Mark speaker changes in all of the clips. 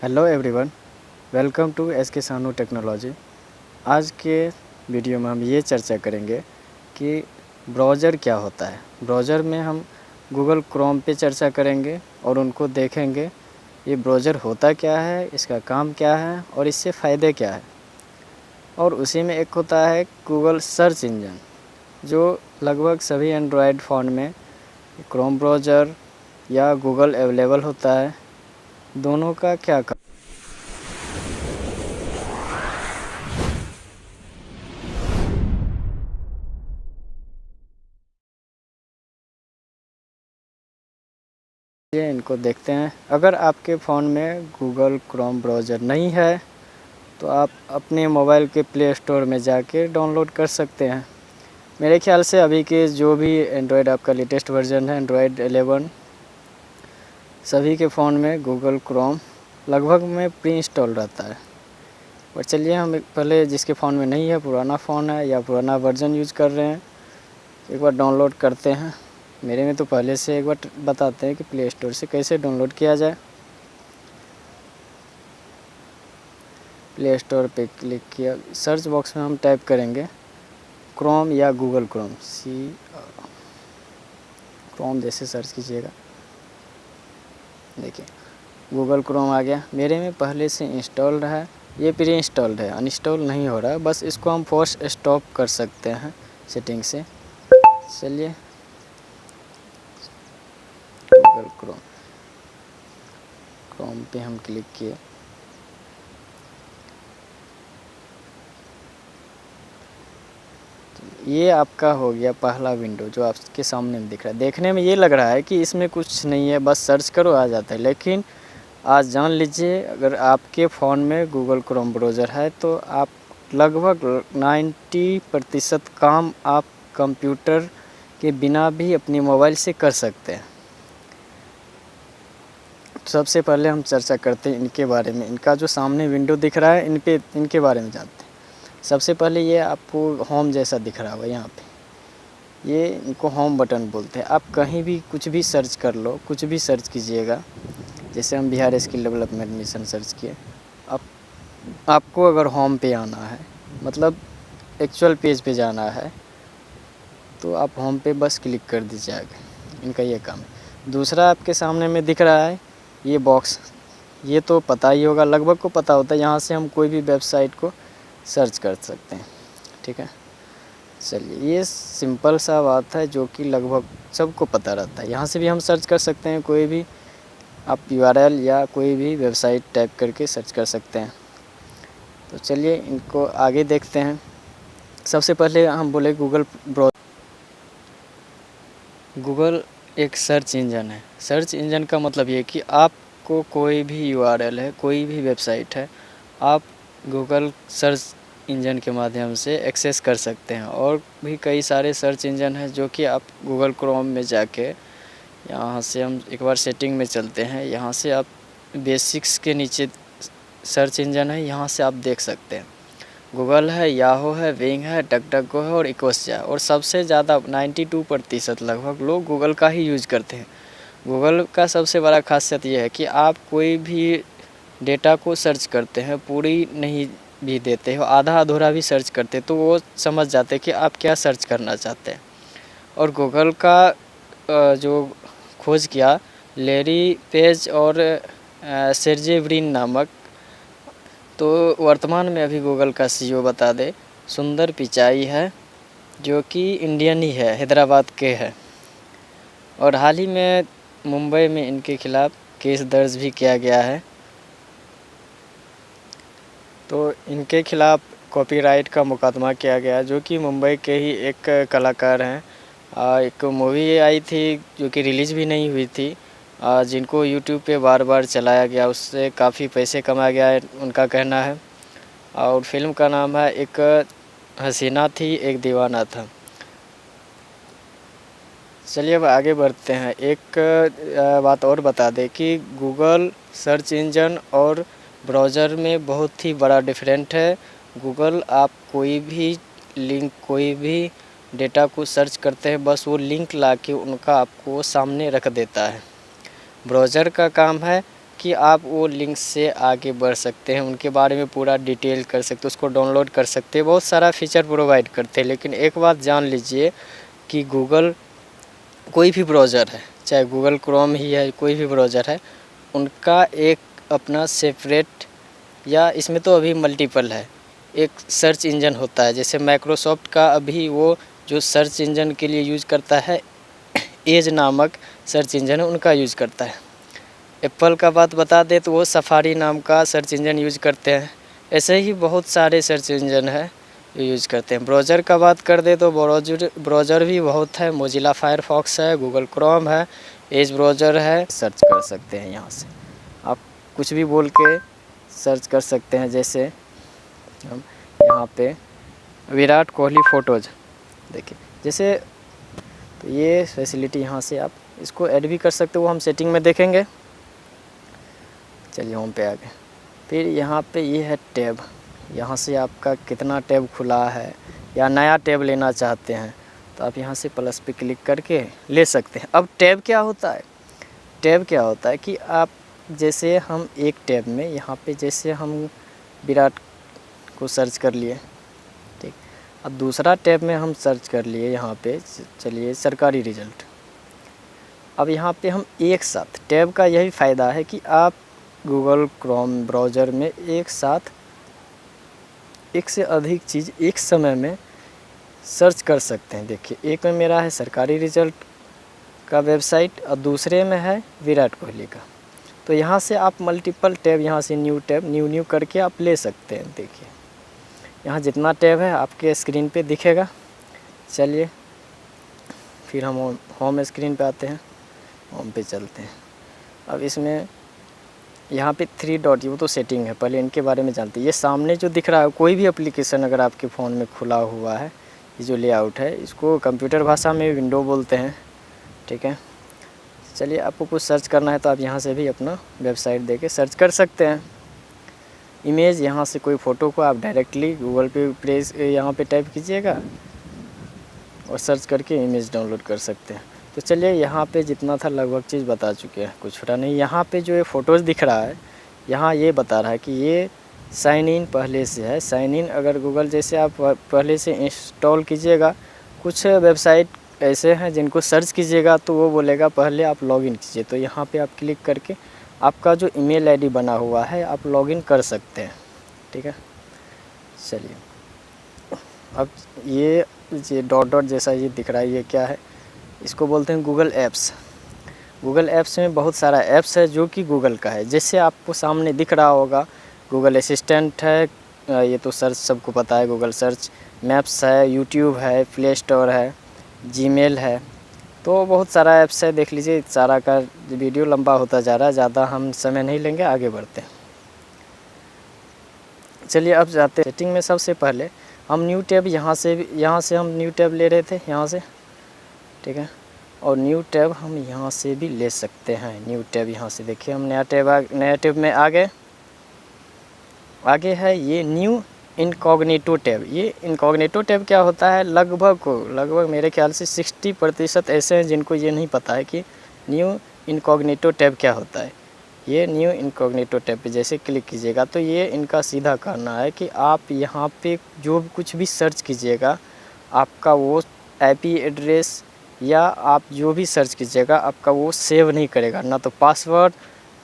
Speaker 1: Hello everyone, welcome to SK Sanu technology. आज के video में हम ये चर्चा करेंगे कि ब्राउज़र क्या होता है। ब्राउज़र में हम गूगल क्रोम पे चर्चा करेंगे और उनको देखेंगे ये ब्राउज़र होता क्या है, इसका काम क्या है और इससे फ़ायदे क्या है। और उसी में एक होता है गूगल सर्च इंजन, जो लगभग सभी एंड्रॉयड फ़ोन में क्रोम ब्राउज़र या गूगल अवेलेबल होता है। दोनों का क्या काम है, इनको देखते हैं। अगर आपके फ़ोन में गूगल क्रोम ब्राउज़र नहीं है तो आप अपने मोबाइल के प्ले स्टोर में जाके डाउनलोड कर सकते हैं। मेरे ख्याल से अभी के जो भी एंड्रॉयड आपका लेटेस्ट वर्जन है, एंड्रॉयड 11, सभी के फ़ोन में गूगल क्रोम लगभग में प्री इंस्टॉल रहता है। और चलिए हम पहले जिसके फ़ोन में नहीं है, पुराना फ़ोन है या पुराना वर्जन यूज़ कर रहे हैं, एक बार डाउनलोड करते हैं। मेरे में तो पहले से एक बार बताते हैं कि प्ले स्टोर से कैसे डाउनलोड किया जाए। प्ले स्टोर पे क्लिक किया, सर्च बॉक्स में हम टाइप करेंगे क्रोम या गूगल क्रोम, क्रोम जैसे सर्च कीजिएगा। देखिए गूगल क्रोम आ गया। मेरे में पहले से इंस्टॉल्ड है, ये प्री इंस्टॉल्ड है, अनइंस्टॉल नहीं हो रहा है। बस इसको हम फोर्स स्टॉप कर सकते हैं सेटिंग से। चलिए गूगल क्रोम पे हम क्लिक किए। ये आपका हो गया पहला विंडो जो आपके सामने में दिख रहा है। देखने में ये लग रहा है कि इसमें कुछ नहीं है, बस सर्च करो आ जाता है। लेकिन आज जान लीजिए, अगर आपके फ़ोन में गूगल क्रोम ब्राउज़र है तो आप लगभग 90% काम आप कंप्यूटर के बिना भी अपनी मोबाइल से कर सकते हैं। सबसे पहले हम चर्चा करते हैं इनके बारे में। इनका जो सामने विंडो दिख रहा है, इनके बारे में जानते हैं। सबसे पहले ये आपको होम जैसा दिख रहा होगा यहाँ पे, ये इनको होम बटन बोलते हैं। आप कहीं भी कुछ भी सर्च कर लो, कुछ भी सर्च कीजिएगा। जैसे हम Bihar skill development mission search किए। अब आपको अगर होम पे आना है, मतलब एक्चुअल पेज पे जाना है, तो आप होम पे बस क्लिक कर दीजिएगा। इनका ये काम है। दूसरा आपके सामने में दिख रहा है ये बॉक्स, ये तो पता ही होगा, लगभग को पता होता है। यहाँ से हम कोई भी वेबसाइट को सर्च कर सकते हैं, ठीक है। चलिए, ये सिंपल सा बात है जो कि लगभग सबको पता रहता है। यहाँ से भी हम सर्च कर सकते हैं, कोई भी आप URL या कोई भी वेबसाइट टाइप करके सर्च कर सकते हैं। तो चलिए इनको आगे देखते हैं। सबसे पहले हम बोले गूगल एक सर्च इंजन है। सर्च इंजन का मतलब ये कि आपको कोई भी URL है, कोई भी वेबसाइट है, आप गूगल सर्च इंजन के माध्यम से एक्सेस कर सकते हैं। और भी कई सारे सर्च इंजन हैं जो कि आप गूगल क्रोम में जाके, यहाँ से हम एक बार सेटिंग में चलते हैं। यहाँ से आप बेसिक्स के नीचे सर्च इंजन है, यहाँ से आप देख सकते हैं। गूगल है, याहू है, बिंग है, डकडको है और इकोसिया। और सबसे ज़्यादा 92% लगभग लोग गूगल का ही यूज़ करते हैं। गूगल का सबसे बड़ा खासियत ये है कि आप कोई भी डेटा को सर्च करते हैं, पूरी नहीं भी देते हो, आधा अधूरा भी सर्च करते तो वो समझ जाते हैं कि आप क्या सर्च करना चाहते हैं। और गूगल का जो खोज किया लैरी पेज और सेर्जे ब्रिन नामक, तो वर्तमान में अभी गूगल का CEO बता दे सुंदर पिचाई है, जो कि इंडियन ही है, हैदराबाद के है। और हाल ही में मुंबई में इनके खिलाफ़ केस दर्ज भी किया गया है। तो इनके खिलाफ़ कॉपीराइट का मुकदमा किया गया, जो कि मुंबई के ही एक कलाकार हैं। एक मूवी आई थी जो कि रिलीज़ भी नहीं हुई थी, जिनको यूट्यूब पे बार बार चलाया गया, उससे काफ़ी पैसे कमाया गया है उनका कहना है। और फिल्म का नाम है एक हसीना थी एक दीवाना था। चलिए अब आगे बढ़ते हैं। एक बात और बता दें कि गूगल सर्च इंजन और ब्राउज़र में बहुत ही बड़ा डिफरेंट है। गूगल आप कोई भी लिंक, कोई भी डेटा को सर्च करते हैं, बस वो लिंक लाके उनका आपको सामने रख देता है। ब्राउज़र का काम है कि आप वो लिंक से आगे बढ़ सकते हैं, उनके बारे में पूरा डिटेल कर सकते हैं, उसको डाउनलोड कर सकते हैं, बहुत सारा फीचर प्रोवाइड करते हैं। लेकिन एक बात जान लीजिए कि गूगल कोई भी ब्राउज़र है, चाहे गूगल क्रोम ही है, कोई भी ब्राउज़र है, उनका एक अपना सेपरेट, या इसमें तो अभी मल्टीपल है, एक सर्च इंजन होता है। जैसे माइक्रोसॉफ्ट का अभी वो जो सर्च इंजन के लिए यूज़ करता है, एज नामक सर्च इंजन है, उनका यूज़ करता है। एप्पल का बात बता दें तो वो सफारी नाम का सर्च इंजन यूज़ करते हैं। ऐसे ही बहुत सारे सर्च इंजन है जो यूज़ करते हैं। ब्राउज़र का बात कर दे तो ब्राउज़र भी बहुत है। मोजिला फायरफॉक्स है, गूगल क्रोम है, एज ब्राउज़र है। सर्च कर सकते हैं यहाँ से, आप कुछ भी बोल के सर्च कर सकते हैं। जैसे हम यहाँ पे विराट कोहली फ़ोटोज़ देखिए, जैसे तो ये फैसिलिटी यहाँ से आप इसको ऐड भी कर सकते हो, वो हम सेटिंग में देखेंगे। चलिए होम पे आ गए। फिर यहाँ पे ये है टैब, यहाँ से आपका कितना टैब खुला है या नया टैब लेना चाहते हैं तो आप यहाँ से प्लस पे क्लिक करके ले सकते हैं। अब टैब क्या होता है, टैब क्या होता है कि आप जैसे हम एक टैब में यहाँ पे जैसे हम विराट को सर्च कर लिए, ठीक, अब दूसरा टैब में हम सर्च कर लिए यहाँ पे, चलिए सरकारी रिज़ल्ट। अब यहाँ पे हम एक साथ, टैब का यही फ़ायदा है कि आप गूगल क्रोम ब्राउज़र में एक साथ एक से अधिक चीज़ एक समय में सर्च कर सकते हैं। देखिए एक में मेरा है सरकारी रिज़ल्ट का वेबसाइट और दूसरे में है विराट कोहली का। तो यहाँ से आप मल्टीपल टैब, यहाँ से न्यू टैब न्यू करके आप ले सकते हैं। देखिए यहाँ जितना टैब है आपके स्क्रीन पे दिखेगा। चलिए फिर हम होम स्क्रीन पे आते हैं, होम पे चलते हैं। अब इसमें यहाँ पे 3 डॉट, वो तो सेटिंग है, पहले इनके बारे में जानते हैं। ये सामने जो दिख रहा है कोई भी एप्लीकेशन अगर आपके फ़ोन में खुला हुआ है, ये जो लेआउट है इसको कंप्यूटर भाषा में विंडो बोलते हैं, ठीक है। चलिए आपको कुछ सर्च करना है तो आप यहाँ से भी अपना वेबसाइट दे के सर्च कर सकते हैं। इमेज, यहाँ से कोई फ़ोटो को आप डायरेक्टली गूगल पे प्लेस यहाँ पे टाइप कीजिएगा और सर्च करके इमेज डाउनलोड कर सकते हैं। तो चलिए यहाँ पे जितना था लगभग चीज़ बता चुके हैं, कुछ छोटा नहीं। यहाँ पे जो ये फ़ोटोज़ दिख रहा है, यहाँ ये बता रहा है कि ये साइन इन पहले से है। साइन इन अगर गूगल जैसे आप पहले से इंस्टॉल कीजिएगा, कुछ वेबसाइट ऐसे हैं जिनको सर्च कीजिएगा तो वो बोलेगा पहले आप लॉगिन कीजिए। तो यहाँ पे आप क्लिक करके आपका जो ईमेल आईडी बना हुआ है आप लॉगिन कर सकते हैं, ठीक है। चलिए अब ये डॉट डॉट जैसा ये दिख रहा है, ये क्या है, इसको बोलते हैं गूगल ऐप्स। गूगल ऐप्स में बहुत सारा ऐप्स है जो कि गूगल का है। जैसे आपको सामने दिख रहा होगा गूगल असिस्टेंट है, ये तो सर्च सबको पता है, गूगल सर्च, मैप्स है, यूट्यूब है, प्ले स्टोर है, जीमेल है, तो बहुत सारा ऐप्स है। देख लीजिए, सारा का वीडियो लंबा होता जा रहा है, ज़्यादा हम समय नहीं लेंगे, आगे बढ़ते हैं। चलिए अब जाते हैं सेटिंग में। सबसे पहले हम न्यू टैब यहाँ से हम न्यू टैब ले रहे थे यहाँ से, ठीक है, और न्यू टैब हम यहाँ से भी ले सकते हैं। न्यू टैब यहाँ से देखिए हम नया टैब में आ गए। आगे है ये न्यू इनकॉग्निटो टैब। ये इनकॉग्निटो टैब क्या होता है, लगभग मेरे ख्याल से 60% ऐसे हैं जिनको ये नहीं पता है कि न्यू इनकॉग्निटो टैब क्या होता है। ये न्यू इनकॉग्निटो टैब पे जैसे क्लिक कीजिएगा तो ये इनका सीधा करना है कि आप यहाँ पे जो कुछ भी सर्च कीजिएगा, आपका वो आईपी एड्रेस या आप जो भी सर्च कीजिएगा आपका वो सेव नहीं करेगा, ना तो पासवर्ड।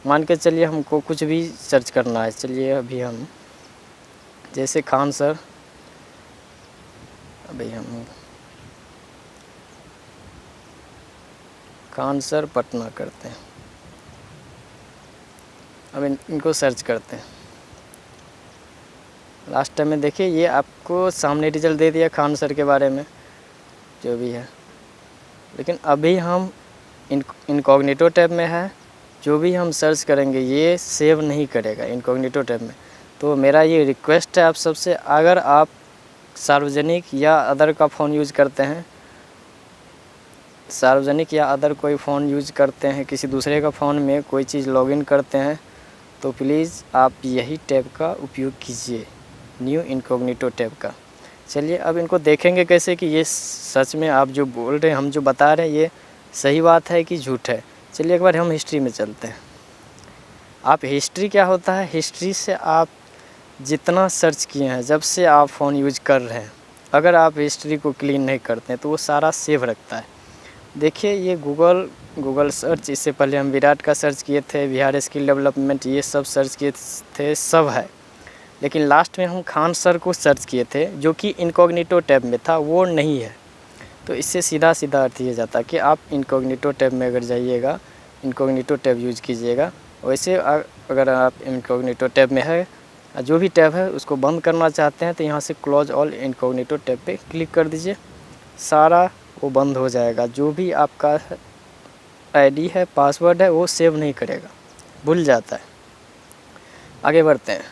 Speaker 1: मान के चलिए हमको कुछ भी सर्च करना है, चलिए अभी हम जैसे खान सर, अभी हम खान सर पटना करते हैं। अब इनको सर्च करते हैं। लास्ट टाइम में देखिए ये आपको सामने रिजल्ट दे दिया खान सर के बारे में जो भी है, लेकिन अभी हम इनकॉग्निटो टैब में है, जो भी हम सर्च करेंगे ये सेव नहीं करेगा इनकॉग्निटो टैब में। तो मेरा ये रिक्वेस्ट है आप सबसे, अगर आप सार्वजनिक या अदर का फ़ोन यूज़ करते हैं, सार्वजनिक या अदर कोई फ़ोन यूज़ करते हैं, किसी दूसरे का फ़ोन में कोई चीज़ लॉगिन करते हैं, तो प्लीज़ आप यही टैब का उपयोग कीजिए, न्यू इनकॉग्निटो टैब का। चलिए अब इनको देखेंगे कैसे कि ये सच में आप जो बोल रहे हैं, हम जो बता रहे हैं, ये सही बात है कि झूठ है। चलिए एक बार हम हिस्ट्री में चलते हैं। आप हिस्ट्री क्या होता है, हिस्ट्री से आप जितना सर्च किए हैं जब से आप फ़ोन यूज कर रहे हैं, अगर आप हिस्ट्री को क्लीन नहीं करते हैं तो वो सारा सेव रखता है। देखिए ये गूगल सर्च, इससे पहले हम विराट का सर्च किए थे, बिहार स्किल डेवलपमेंट, ये सब सर्च किए थे, सब है। लेकिन लास्ट में हम खान सर को सर्च किए थे जो कि इनकॉग्निटो टैब में था, वो नहीं है। तो इससे सीधा सीधा अर्थ ये जाता है कि आप इनकॉग्निटो टैब में अगर जाइएगा, इनकॉग्निटो टैब यूज कीजिएगा। वैसे अगर आप इनकॉग्निटो टैब में है, जो भी टैब है उसको बंद करना चाहते हैं तो यहाँ से क्लोज ऑल इनकॉग्निटो टैब पे क्लिक कर दीजिए, सारा वो बंद हो जाएगा। जो भी आपका आईडी है, पासवर्ड है, वो सेव नहीं करेगा, भूल जाता है। आगे बढ़ते हैं।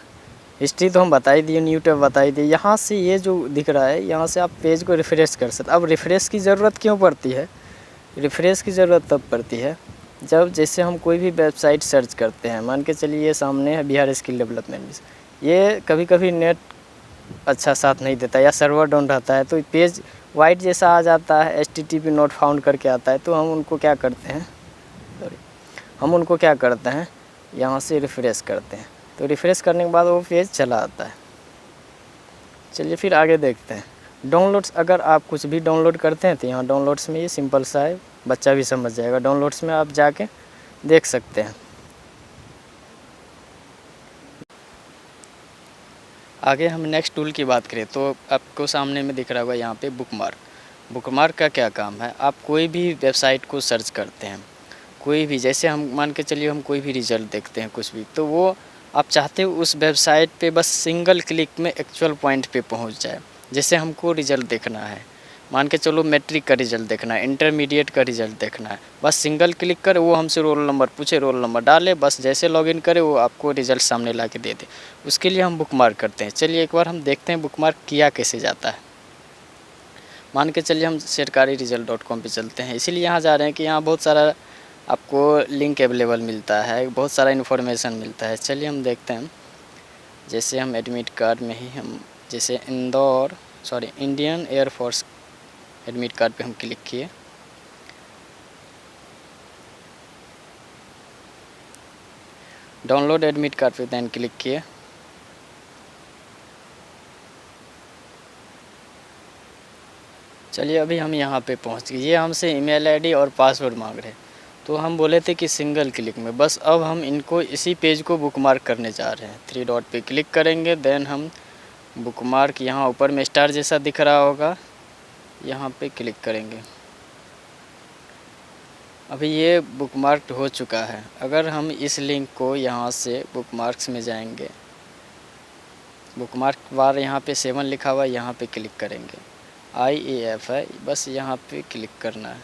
Speaker 1: हिस्ट्री तो हम बता ही दिए, न्यू टैब बता ही दिए। यहाँ से ये जो दिख रहा है, यहाँ से आप पेज को रिफ़्रेश कर सकते। अब रिफ़्रेश की ज़रूरत क्यों पड़ती है? रिफ़्रेश की ज़रूरत तब पड़ती है जब जैसे हम कोई भी वेबसाइट सर्च करते हैं, मान के चलिए ये सामने है बिहार स्किल डेवलपमेंट, ये कभी कभी नेट अच्छा साथ नहीं देता या सर्वर डाउन रहता है तो पेज वाइट जैसा आ जाता है, HTTP नॉट फाउंड करके आता है। तो हम उनको क्या करते हैं, यहाँ से रिफ़्रेश करते हैं। तो रिफ़्रेश करने के बाद वो पेज चला आता है। चलिए फिर आगे देखते हैं। डाउनलोड्स, अगर आप कुछ भी डाउनलोड करते हैं तो यहाँ डाउनलोड्स में ये सिंपल सा है, बच्चा भी समझ जाएगा। डाउनलोड्स में आप जाके देख सकते हैं। आगे हम नेक्स्ट टूल की बात करें तो आपको सामने में दिख रहा होगा यहाँ पे बुकमार्क का क्या काम है? आप कोई भी वेबसाइट को सर्च करते हैं, कोई भी, जैसे हम मान के चलिए हम कोई भी रिज़ल्ट देखते हैं कुछ भी, तो वो आप चाहते हो उस वेबसाइट पे बस सिंगल क्लिक में एक्चुअल पॉइंट पे पहुंच जाए। जैसे हमको रिज़ल्ट देखना है, मान के चलो मैट्रिक का रिज़ल्ट देखना है, इंटरमीडिएट का रिज़ल्ट देखना है, बस सिंगल क्लिक करे, वो हमसे रोल नंबर पूछे, रोल नंबर डाले, बस जैसे लॉगिन करे वो आपको रिज़ल्ट सामने ला के दे दे। उसके लिए हम बुकमार्क करते हैं। चलिए एक बार हम देखते हैं बुकमार्क किया कैसे जाता है। मान के चलिए हम सरकारी-result.com पे चलते हैं। इसीलिए यहाँ जा रहे हैं कि यहाँ बहुत सारा आपको लिंक अवेलेबल मिलता है, बहुत सारा इन्फॉर्मेशन मिलता है। चलिए हम देखते हैं। जैसे हम एडमिट कार्ड में ही हम जैसे इंडियन एयरफोर्स एडमिट कार्ड पे हम क्लिक किए। डाउनलोड एडमिट कार्ड पे दैन क्लिक किए। चलिए अभी हम यहाँ पे पहुँच गए। ये हमसे ईमेल आईडी और पासवर्ड मांग रहे हैं, तो हम बोले थे कि सिंगल क्लिक में। बस अब हम इनको इसी पेज को बुकमार्क करने जा रहे हैं। 3 डॉट पे क्लिक करेंगे, देन हम बुकमार्क, यहाँ ऊपर में स्टार जैसा दिख रहा होगा, यहाँ पे क्लिक करेंगे। अभी ये बुकमार्क हो चुका है। अगर हम इस लिंक को यहाँ से बुकमार्क्स में जाएंगे, बुकमार्क बार यहाँ पे 7 लिखा हुआ है, यहाँ पे क्लिक करेंगे। IAF है, बस यहाँ पे क्लिक करना है।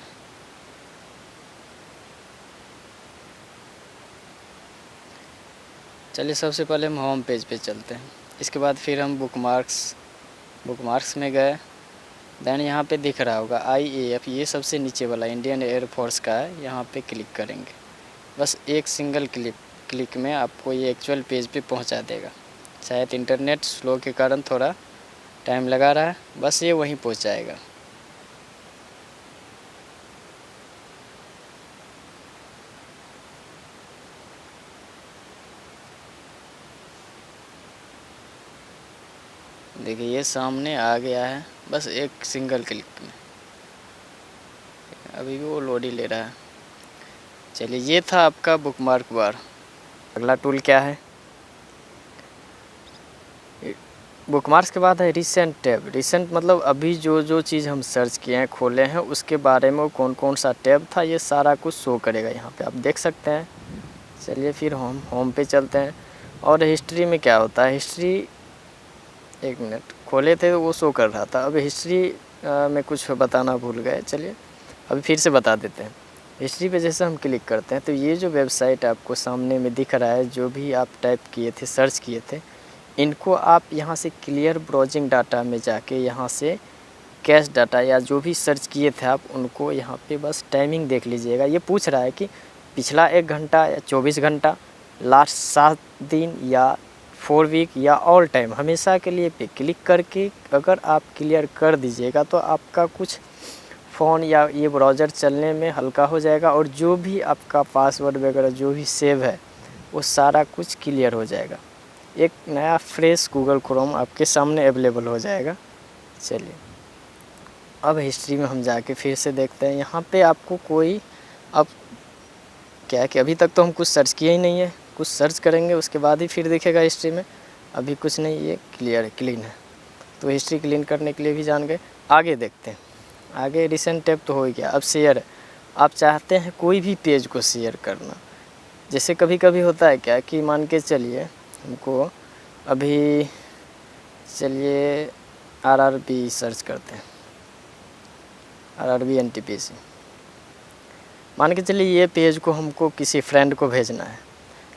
Speaker 1: चलिए सबसे पहले हम होम पेज पे चलते हैं। इसके बाद फिर हम बुकमार्क्स में गए। देन यहाँ पे दिख रहा होगा IAF, ये सबसे नीचे वाला इंडियन एयरफोर्स का है, यहाँ पे क्लिक करेंगे। बस एक सिंगल क्लिक में आपको ये एक्चुअल पेज पे पहुँचा देगा। शायद इंटरनेट स्लो के कारण थोड़ा टाइम लगा रहा है, बस ये वहीं पहुँचाएगा। देखिए ये सामने आ गया है, बस एक सिंगल क्लिक में। अभी भी वो लोड ही ले रहा है। चलिए ये था आपका बुकमार्क बार। अगला टूल क्या है? बुकमार्क्स के बाद है रिसेंट टैब। रिसेंट मतलब अभी जो चीज़ हम सर्च किए हैं, खोले हैं, उसके बारे में कौन कौन सा टैब था, ये सारा कुछ शो करेगा। यहाँ पे आप देख सकते हैं। चलिए फिर होम पे चलते हैं। और हिस्ट्री में क्या होता है? हिस्ट्री, एक मिनट, खोले थे तो वो शो कर रहा था। अब हिस्ट्री में कुछ बताना भूल गए। चलिए अभी फिर से बता देते हैं। हिस्ट्री पे जैसे हम क्लिक करते हैं तो ये जो वेबसाइट आपको सामने में दिख रहा है, जो भी आप टाइप किए थे, सर्च किए थे, इनको आप यहाँ से क्लियर ब्राउजिंग डाटा में जाके यहाँ से कैश डाटा या जो भी सर्च किए थे आप उनको यहाँ पे बस टाइमिंग देख लीजिएगा। ये पूछ रहा है कि पिछला 1 घंटा या 24 घंटा, लास्ट 7 दिन या 4 वीक या ऑल टाइम, हमेशा के लिए पे क्लिक करके अगर आप क्लियर कर दीजिएगा तो आपका कुछ फ़ोन या ये ब्राउज़र चलने में हल्का हो जाएगा। और जो भी आपका पासवर्ड वगैरह जो भी सेव है वो सारा कुछ क्लियर हो जाएगा। एक नया फ्रेश गूगल क्रोम आपके सामने अवेलेबल हो जाएगा। चलिए अब हिस्ट्री में हम जाके फिर से देखते हैं। यहाँ पे आपको कोई अब क्या है कि अभी तक तो हम कुछ सर्च किया ही नहीं है, कुछ सर्च करेंगे उसके बाद ही फिर दिखेगा हिस्ट्री में। अभी कुछ नहीं, ये क्लियर है, क्लीन है। तो हिस्ट्री क्लीन करने के लिए भी जान गए। आगे देखते हैं। आगे रिसेंट टैब तो हो ही गया। अब शेयर है। आप चाहते हैं कोई भी पेज को शेयर करना। जैसे कभी कभी होता है क्या कि मान के चलिए हमको अभी, चलिए आरआरबी सर्च करते हैं, आरआरबी एनटीपीसी। मान के चलिए ये पेज को हमको किसी फ्रेंड को भेजना है,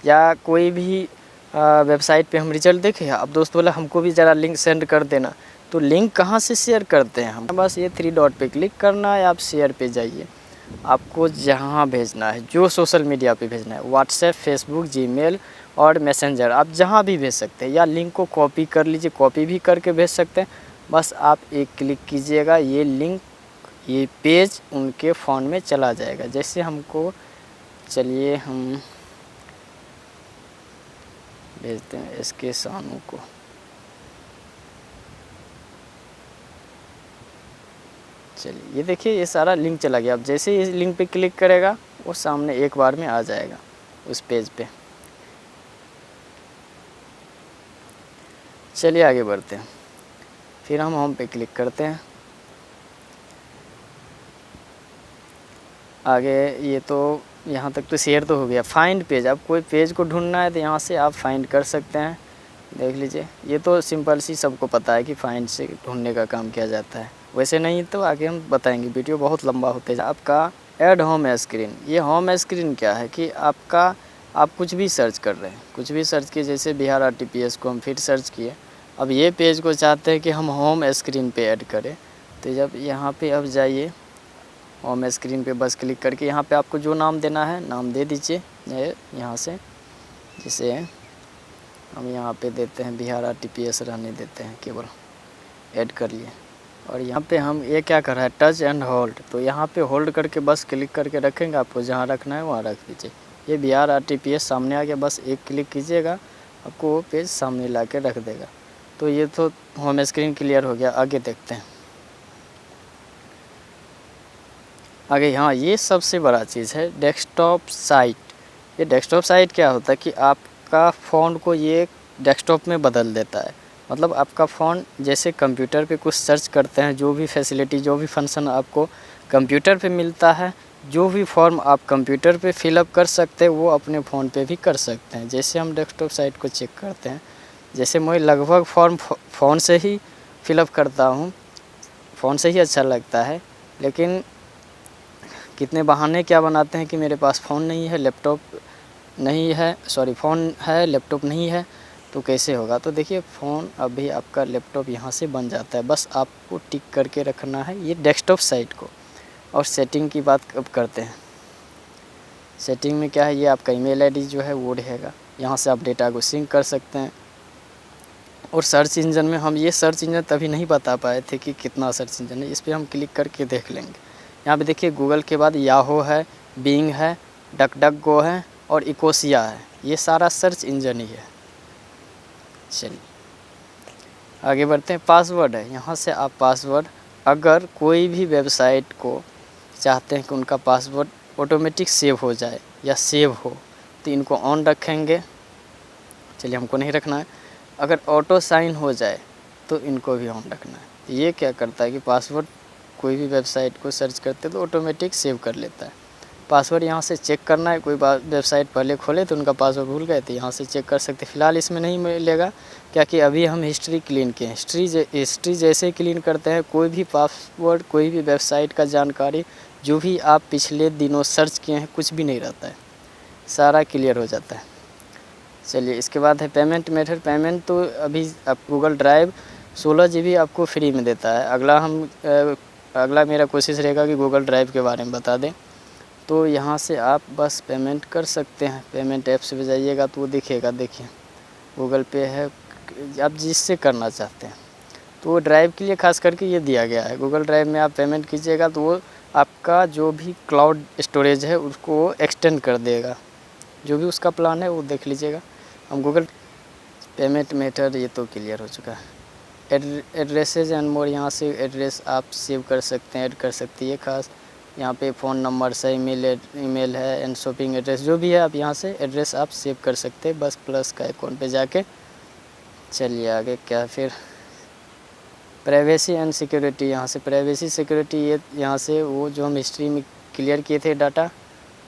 Speaker 1: या कोई भी वेबसाइट पे हम रिजल्ट देखे, अब दोस्त बोला हमको भी ज़रा लिंक सेंड कर देना। तो लिंक कहाँ से शेयर करते हैं हम? बस ये 3 डॉट पे क्लिक करना है, आप शेयर पे जाइए। आपको जहाँ भेजना है, जो सोशल मीडिया पे भेजना है, व्हाट्सएप, फेसबुक, जीमेल और मैसेंजर, आप जहाँ भी भेज सकते हैं। या लिंक को कॉपी कर लीजिए, कॉपी भी करके भेज सकते हैं। बस आप एक क्लिक कीजिएगा, ये लिंक, ये पेज उनके फ़ोन में चला जाएगा। जैसे हमको, चलिए हम भेजते हैं इसके सानू को। चलिए ये देखिए, ये सारा लिंक चला गया। अब जैसे ही इस लिंक पे क्लिक करेगा, वो सामने एक बार में आ जाएगा उस पेज पे। चलिए आगे बढ़ते हैं। फिर हम होम पे क्लिक करते हैं। आगे ये तो यहाँ तक तो शेयर तो हो गया। फाइंड पेज, अब कोई पेज को ढूंढना है तो यहाँ से आप फाइंड कर सकते हैं। देख लीजिए, ये तो सिंपल सी सबको पता है कि फाइंड से ढूंढने का काम किया जाता है। वैसे नहीं तो आगे हम बताएंगे, वीडियो बहुत लंबा होते जाए। आपका ऐड होम स्क्रीन, ये होम स्क्रीन क्या है कि आपका, आप कुछ भी सर्च कर रहे हैं, कुछ भी सर्च किए, जैसे बिहार आरटीपीएस को हम फिर सर्च किए। अब ये पेज को चाहते हैं कि हम होम स्क्रीन पे ऐड करें, तो जब यहाँ पे अब जाइए होम स्क्रीन पे, बस क्लिक करके यहाँ पे आपको जो नाम देना है नाम दे दीजिए। यहाँ से जैसे हम यहाँ पे देते हैं बिहार आरटीपीएस रहने देते हैं, केवल ऐड कर लिए। और यहाँ पे हम ये क्या कर रहा है, टच एंड होल्ड, तो यहाँ पे होल्ड करके बस क्लिक करके रखेंगे। आपको जहाँ रखना है वहाँ रख दीजिए। ये बिहार आरटीपीएस सामने आ गया, बस एक क्लिक कीजिएगा, आपको वो पेज सामने ला के रख देगा। तो ये तो होम स्क्रीन क्लियर हो गया। आगे देखते हैं। आगे यहाँ ये सबसे बड़ा चीज़ है डेस्कटॉप साइट। ये डेस्कटॉप साइट क्या होता है कि आपका फ़ोन को ये डेस्कटॉप में बदल देता है। मतलब आपका फ़ोन जैसे कंप्यूटर पे कुछ सर्च करते हैं, जो भी फैसिलिटी, जो भी फंक्शन आपको कंप्यूटर पे मिलता है, जो भी फॉर्म आप कंप्यूटर पे फिलअप कर सकते हैं, वो अपने फ़ोन पे भी कर सकते हैं। जैसे हम डेस्कटॉप साइट को चेक करते हैं, जैसे मैं लगभग फॉर्म फ़ोन से ही फिलअप करता हूँ, फ़ोन से ही अच्छा लगता है। लेकिन कितने बहाने क्या बनाते हैं कि मेरे पास फ़ोन नहीं है, लैपटॉप नहीं है, सॉरी फ़ोन है लैपटॉप नहीं है, तो कैसे होगा? तो देखिए, फ़ोन अभी आपका लैपटॉप यहाँ से बन जाता है। बस आपको टिक करके रखना है ये डेस्कटॉप साइट को। और सेटिंग की बात अब करते हैं। सेटिंग में क्या है, ये आपका ईमेल आईडी जो है वो रहेगा। यहाँ से आप डेटा को सिंक कर सकते हैं। और सर्च इंजन में हम ये सर्च इंजन तभी नहीं बता पाए थे कि कितना सर्च इंजन है, इस पर हम क्लिक करके देख लेंगे। यहाँ पे देखिए, गूगल के बाद याहो है, बिंग है, डक डक गो है और इकोसिया है। ये सारा सर्च इंजन ही है। चलिए आगे बढ़ते हैं। पासवर्ड है, यहाँ से आप पासवर्ड, अगर कोई भी वेबसाइट को चाहते हैं कि उनका पासवर्ड ऑटोमेटिक सेव हो जाए या सेव हो, तो इनको ऑन रखेंगे। चलिए हमको नहीं रखना है। अगर ऑटो साइन हो जाए तो इनको भी ऑन रखना है। ये क्या करता है कि पासवर्ड कोई भी वेबसाइट को सर्च करते तो ऑटोमेटिक सेव कर लेता है। पासवर्ड यहाँ से चेक करना है, कोई वेबसाइट पहले खोले तो उनका पासवर्ड भूल गए तो यहाँ से चेक कर सकते। फ़िलहाल इसमें नहीं मिलेगा, क्या कि अभी हम हिस्ट्री क्लीन किए। हिस्ट्री जैसे क्लीन करते हैं, कोई भी पासवर्ड, कोई भी वेबसाइट का जानकारी, जो भी आप पिछले दिनों सर्च किए हैं, कुछ भी नहीं रहता है, सारा क्लियर हो जाता है। चलिए इसके बाद है पेमेंट मेथड। पेमेंट तो अभी आप गूगल ड्राइव 16 GB आपको फ्री में देता है। अगला मेरा कोशिश रहेगा कि गूगल ड्राइव के बारे में बता दें। तो यहाँ से आप बस पेमेंट कर सकते हैं। पेमेंट ऐप्स पे जाइएगा तो वो दिखेगा, देखिए गूगल पे है, आप जिससे करना चाहते हैं। तो वो ड्राइव के लिए खास करके ये दिया गया है। गूगल ड्राइव में आप पेमेंट कीजिएगा तो वो आपका जो भी क्लाउड स्टोरेज है उसको एक्सटेंड कर देगा। जो भी उसका प्लान है वो देख लीजिएगा। हम गूगल पेमेंट मेथड ये तो क्लियर हो चुका है। एड्रेसेज एंड मोर, यहाँ से एड्रेस आप सेव कर सकते हैं, ऐड कर सकती है खास यहाँ पे फ़ोन नंबर से ईमेल है एंड शॉपिंग एड्रेस जो भी है आप यहाँ से एड्रेस आप सेव कर सकते हैं। बस प्लस का आइकॉन पे जाके चलिए आगे क्या फिर प्राइवेसी एंड सिक्योरिटी, यहाँ से प्राइवेसी सिक्योरिटी ये यहाँ से वो जो हम हिस्ट्री में क्लियर किए थे डाटा,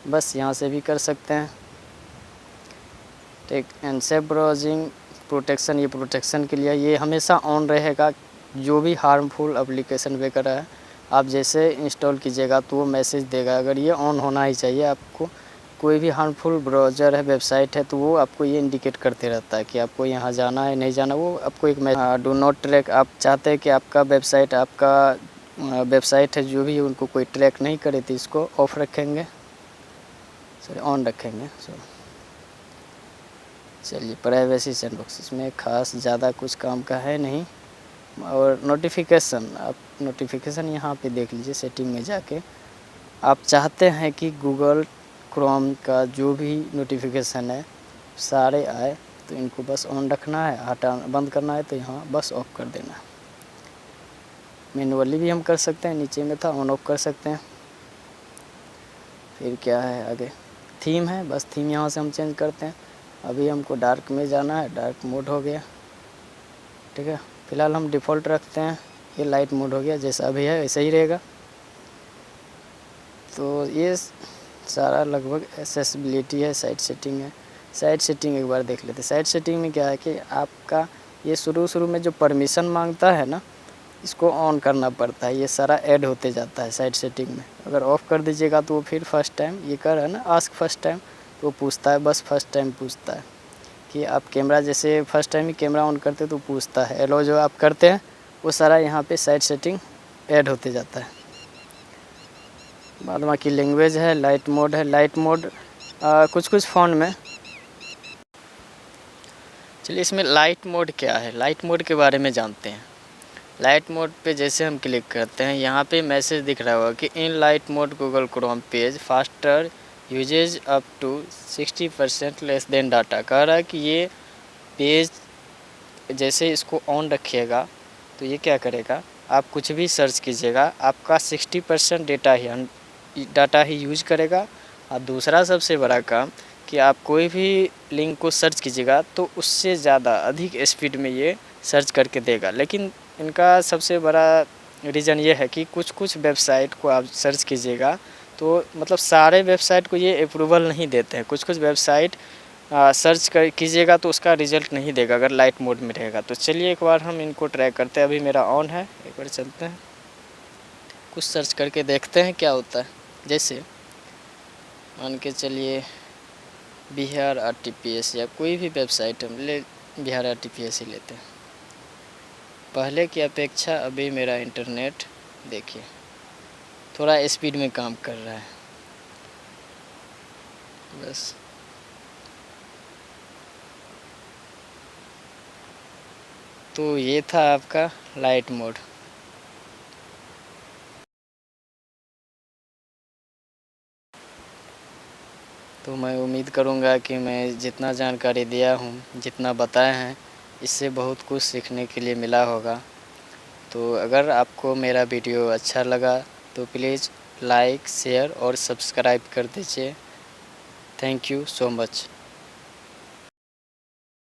Speaker 1: बस यहाँ से भी कर सकते हैं। ठीक, एंड सेफ ब्राउजिंग प्रोटेक्शन, ये प्रोटेक्शन के लिए ये हमेशा ऑन रहेगा। जो भी हार्मफुल एप्लीकेशन वगैरह है आप जैसे इंस्टॉल कीजिएगा तो वो मैसेज देगा, अगर ये ऑन होना ही चाहिए आपको। कोई भी हार्मफुल ब्राउज़र है, वेबसाइट है, तो वो आपको ये इंडिकेट करते रहता है कि आपको यहाँ जाना है नहीं जाना, वो आपको एक डू नॉट ट्रैक। आप चाहते हैं कि आपका वेबसाइट है जो भी है उनको कोई ट्रैक नहीं करे तो इसको ऑफ रखेंगे, सॉरी ऑन रखेंगे। चलिए प्राइवेसी सैंडबॉक्स, इसमें खास ज़्यादा कुछ काम का है नहीं। और नोटिफिकेशन, आप नोटिफिकेशन यहाँ पे देख लीजिए सेटिंग में जाके। आप चाहते हैं कि गूगल क्रोम का जो भी नोटिफिकेशन है सारे आए तो इनको बस ऑन रखना है, बंद करना है तो यहाँ बस ऑफ कर देना है। मैनुअली भी हम कर सकते हैं, नीचे में था ऑन ऑफ कर सकते हैं। फिर क्या है आगे, थीम है, बस थीम यहाँ से हम चेंज करते हैं। अभी हमको डार्क में जाना है, डार्क मोड हो गया, ठीक है। फ़िलहाल हम डिफ़ॉल्ट रखते हैं, ये लाइट मोड हो गया, जैसा अभी है वैसा ही रहेगा। तो ये सारा लगभग एक्सेसिबिलिटी है, साइट सेटिंग है। साइट सेटिंग एक बार देख लेते हैं। साइट सेटिंग में क्या है कि आपका ये शुरू में जो परमिशन मांगता है ना, इसको ऑन करना पड़ता है, ये सारा ऐड होते जाता है साइट सेटिंग में। अगर ऑफ़ कर दीजिएगा तो वो फिर फर्स्ट टाइम ये कर है ना आस्क फर्स्ट टाइम, तो वो पूछता है, बस फर्स्ट टाइम पूछता है कि आप कैमरा, जैसे first time he camera on करते तो पूछता है। एलो जो आप करते हैं वो सारा यहाँ पे साइट सेटिंग ऐड होते जाता है। बाद बाकी लैंग्वेज है, लाइट मोड है। लाइट मोड कुछ फ़ोन में, चलिए इसमें लाइट मोड क्या है, लाइट मोड के बारे में जानते हैं। लाइट मोड पे जैसे हम क्लिक करते हैं यहाँ पे मैसेज दिख रहा होगा कि in light mode Google Chrome page faster uses up to 60% less than data. कह रहा है कि ये पेज जैसे इसको ऑन रखिएगा तो ये क्या करेगा, आप कुछ भी सर्च कीजिएगा आपका 60% डाटा ही यूज करेगा। और दूसरा सबसे बड़ा काम कि आप कोई भी लिंक को सर्च कीजिएगा तो उससे ज़्यादा अधिक स्पीड में ये सर्च करके देगा। लेकिन इनका सबसे बड़ा रीज़न ये है कि कुछ वेबसाइट को आप सर्च कीजिएगा तो मतलब सारे वेबसाइट को ये अप्रूवल नहीं देते हैं। कुछ वेबसाइट सर्च कीजिएगा तो उसका रिज़ल्ट नहीं देगा अगर लाइट मोड में रहेगा। तो चलिए एक बार हम इनको ट्राई करते हैं। अभी मेरा ऑन है, एक बार चलते हैं, कुछ सर्च करके देखते हैं क्या होता है। जैसे मान के चलिए बिहार RTPS या कोई भी वेबसाइट हम बिहार RTPS ही लेते हैं। पहले की अपेक्षा अभी मेरा इंटरनेट देखिए थोड़ा स्पीड में काम कर रहा है। बस तो ये था आपका लाइट मोड। तो मैं उम्मीद करूँगा कि मैं जितना जानकारी दिया हूँ, जितना बताए हैं, इससे बहुत कुछ सीखने के लिए मिला होगा। तो अगर आपको मेरा वीडियो अच्छा लगा तो प्लीज़ लाइक, शेयर और सब्सक्राइब कर दीजिए। Thank you so much.